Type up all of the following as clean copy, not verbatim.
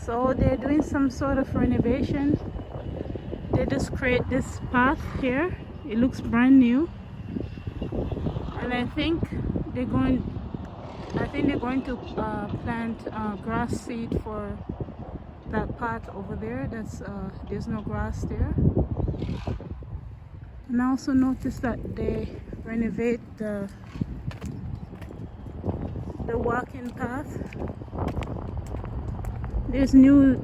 So they're doing some sort of renovation. They just create this path here. It looks brand new, and I think they're going to plant grass seed for that path over there. That's there's no grass there. And I also noticed that they renovate the walking path. There's new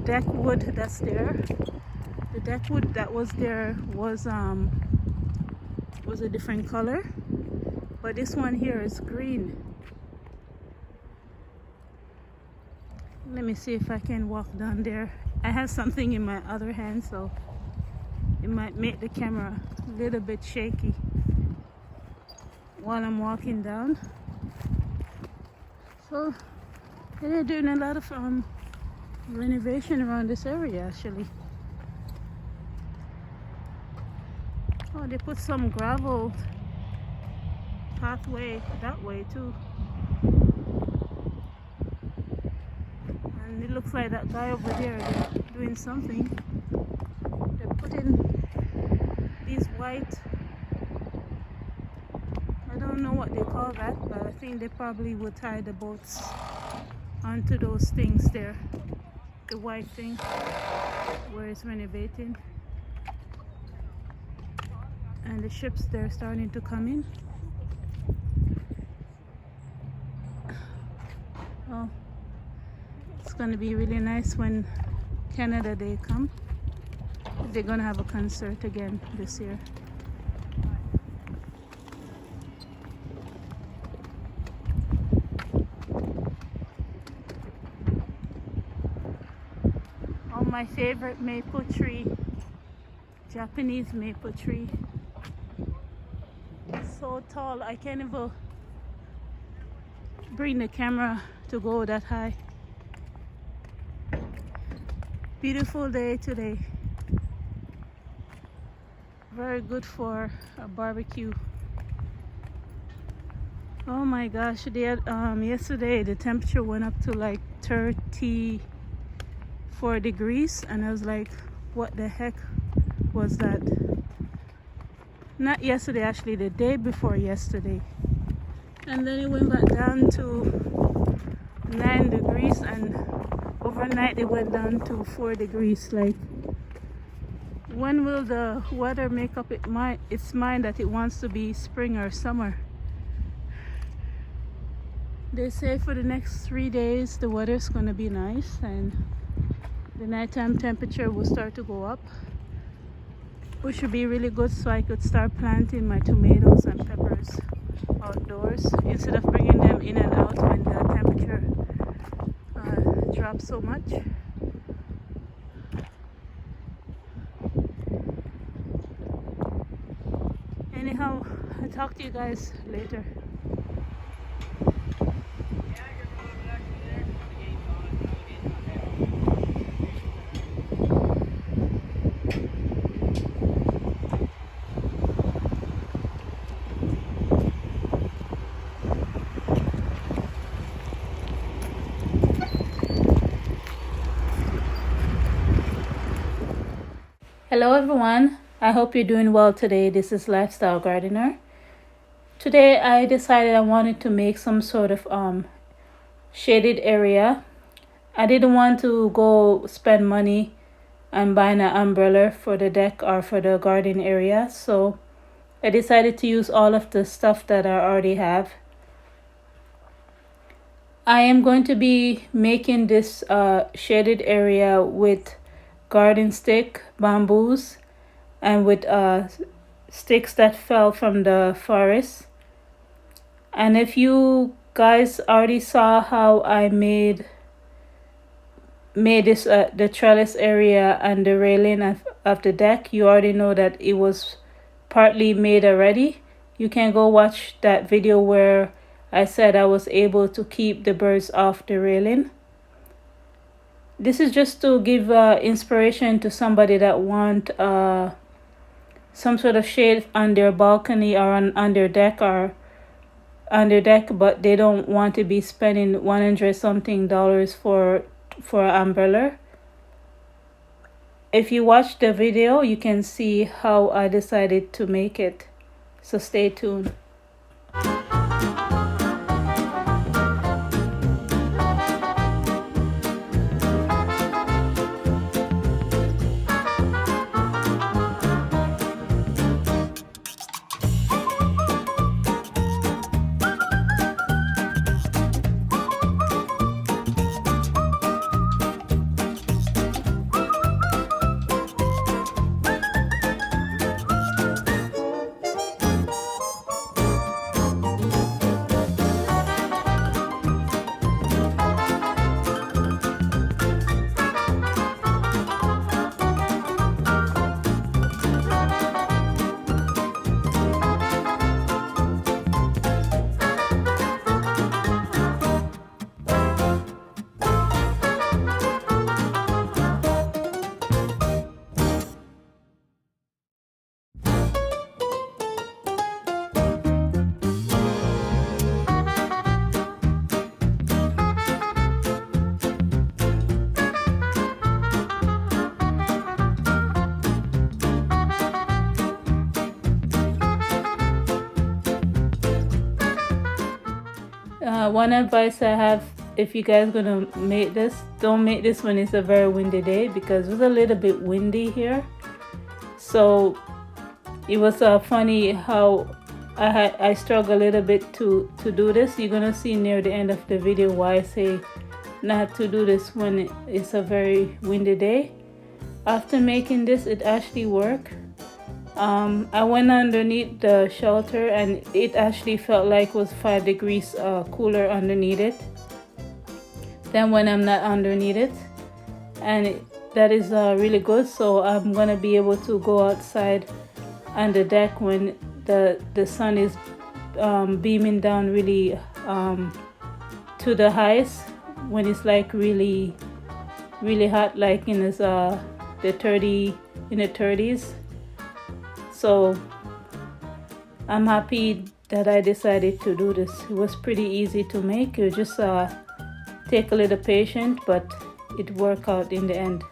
deck wood that's there. The deck wood that was there was a different color, but this one here is green. Let me see if I can walk down there. I have something in my other hand, so it might make the camera a little bit shaky while I'm walking down. So they're doing a lot of renovation around this area actually. Oh, they put some gravel pathway that way too. And it looks like that guy over there, they're doing something. They're putting these white, I don't know what they call that, but I think they probably would tie the boats onto those things there. The white thing where it's renovating. And the ships, they're starting to come in. Oh, it's gonna be really nice when Canada Day come. They're gonna have a concert again this year. Oh, my favorite maple tree, Japanese maple tree. So tall, I can't even bring the camera to go that high. Beautiful day today. Very good for a barbecue. Oh my gosh, yesterday the temperature went up to like 34 degrees, and I was like, what the heck was that? Not yesterday, actually the day before yesterday. And then it went back down to 9 degrees, and overnight it went down to 4 degrees. Like, when will the weather make up its mind that it wants to be spring or summer? They say for the next 3 days the weather's gonna be nice and the nighttime temperature will start to go up, which should be really good, so I could start planting my tomatoes and peppers outdoors instead of bringing them in and out when the temperature drops so much. Anyhow, I'll talk to you guys later. Hello everyone, I hope you're doing well today. This is Lifestyle Gardener. Today I decided I wanted to make some sort of shaded area. I didn't want to go spend money and buying an umbrella for the deck or for the garden area, so I decided to use all of the stuff that I already have. I am going to be making this shaded area with garden stick, bamboos, and with sticks that fell from the forest. And if you guys already saw how I made this the trellis area and the railing of the deck, you already know that it was partly made already. You can go watch that video where I said I was able to keep the birds off the railing. This is just to give inspiration to somebody that want some sort of shade on their balcony or on their deck but they don't want to be spending $100 something for for an umbrella. If you watch the video, you can see how I decided to make it. So stay tuned. One advice I have, if you guys gonna make this, don't make this when it's a very windy day, because it was a little bit windy here. So it was funny how I struggle a little bit to do this. You're gonna see near the end of the video why I say not to do this when it's a very windy day. After making this, it actually worked. I went underneath the shelter and it actually felt like it was 5 degrees cooler underneath it than when I'm not underneath it, and that is really good. So I'm gonna be able to go outside on the deck when the sun is beaming down really to the highest, when it's like really hot, like in the 30s. So I'm happy that I decided to do this. It was pretty easy to make. You just take a little patience, but it worked out in the end.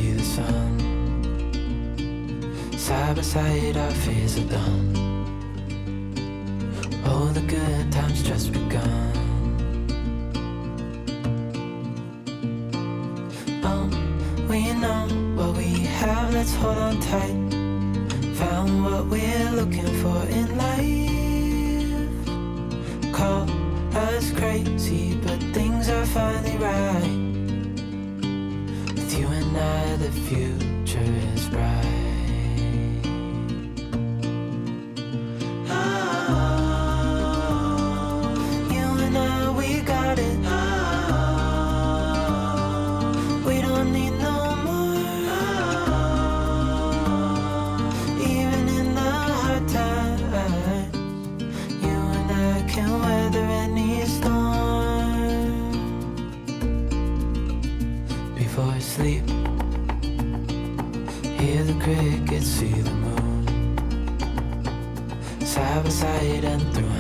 see the sun. Side by side our fears are done. Oh, the good times just begun. We know what we have, let's hold on tight. Found what we're looking for in life. Call us crazy, but things are finally right. With you and I, the future is bright. You and I, we got it. We don't need no more. Even in the hard times, you and I can weather any storm. Before I sleep, hear the crickets, see the moon. Side by side and through.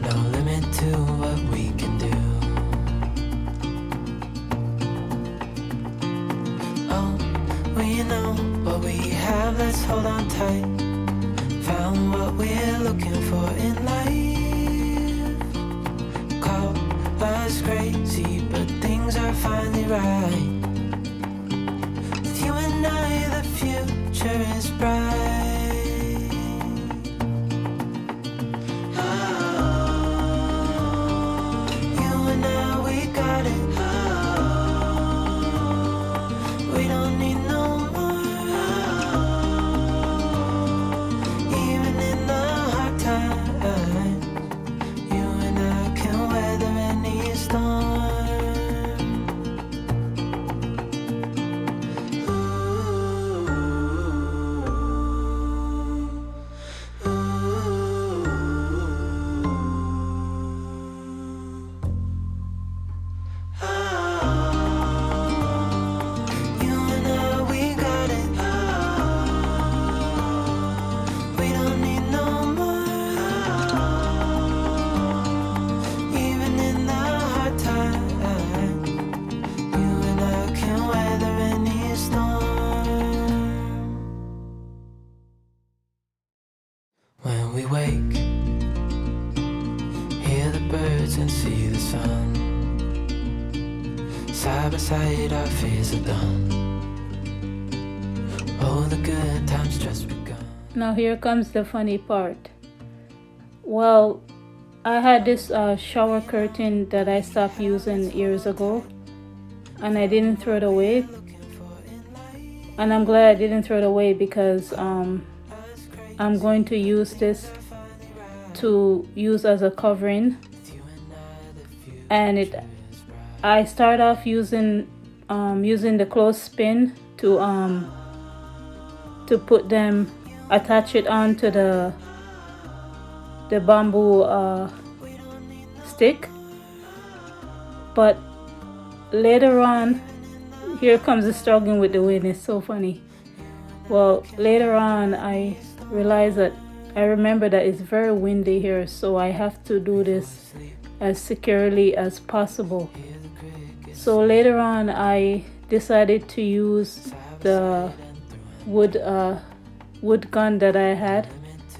No limit to what we can do. We know what we have, let's hold on tight. Found what we're looking for in life. Call us crazy, but things are finally right. With you and I, the future is bright. You and I, we got it. We don't need no we wake, hear the birds and see the sun. Side by side our fears are done. Oh, the good times just begun. Now here comes the funny part. Well, I had this shower curtain that I stopped using years ago, and I didn't throw it away. And I'm glad I didn't throw it away because I'm going to use this to use as a covering, and I start off using the clothespin to put them, attach it onto the bamboo stick. But later on, here comes the struggling with the wind. It's so funny. Well, later on I remember that it's very windy here, so I have to do this as securely as possible. So later on I decided to use the wood gun that I had,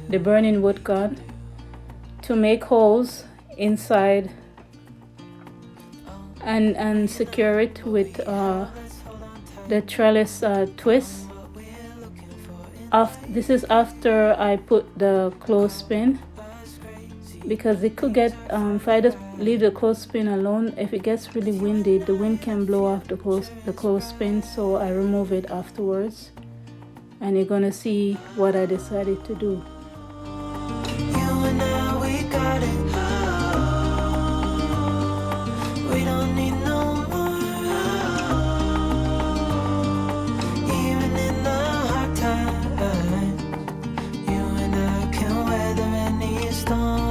the burning wood gun, to make holes inside and secure it with the trellis twist. This is after I put the clothespin, because it could get if I just leave the clothespin alone, if it gets really windy, the wind can blow off the clothespin. So I remove it afterwards, and you're gonna see what I decided to do. You and I, we got it. We don't need no more. Even in the hard times, you and I can weather any storm.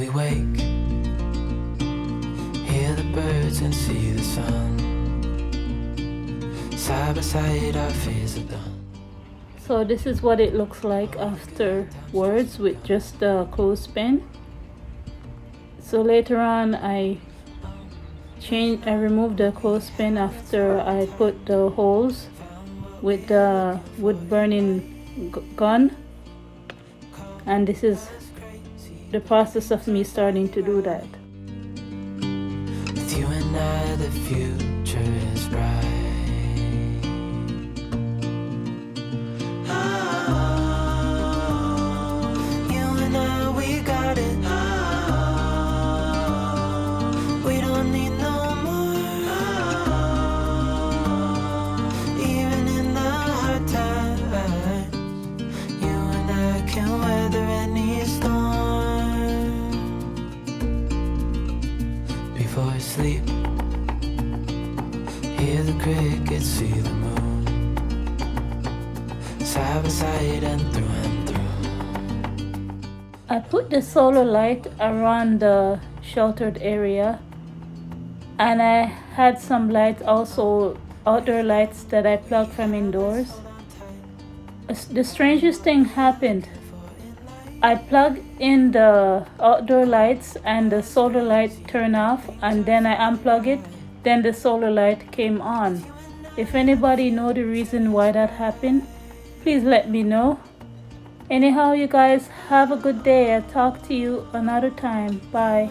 we wake, hear the birds and see the sun. Side by side our fears are done. So this is what it looks like afterwards with just the clothespin. So later on I removed the clothespin after I put the holes with the wood burning gun, and this is the process of me starting to do that. With you and I the future is bright. Before I sleep, hear the crickets, see the moon, side by side and through. I put the solar light around the sheltered area, and I had some lights also, outdoor lights that I plugged from indoors. The strangest thing happened. I plugged in the outdoor lights and the solar light turned off, and then I unplugged it, then the solar light came on. If anybody know the reason why that happened, please let me know. Anyhow, you guys have a good day. I'll talk to you another time. Bye.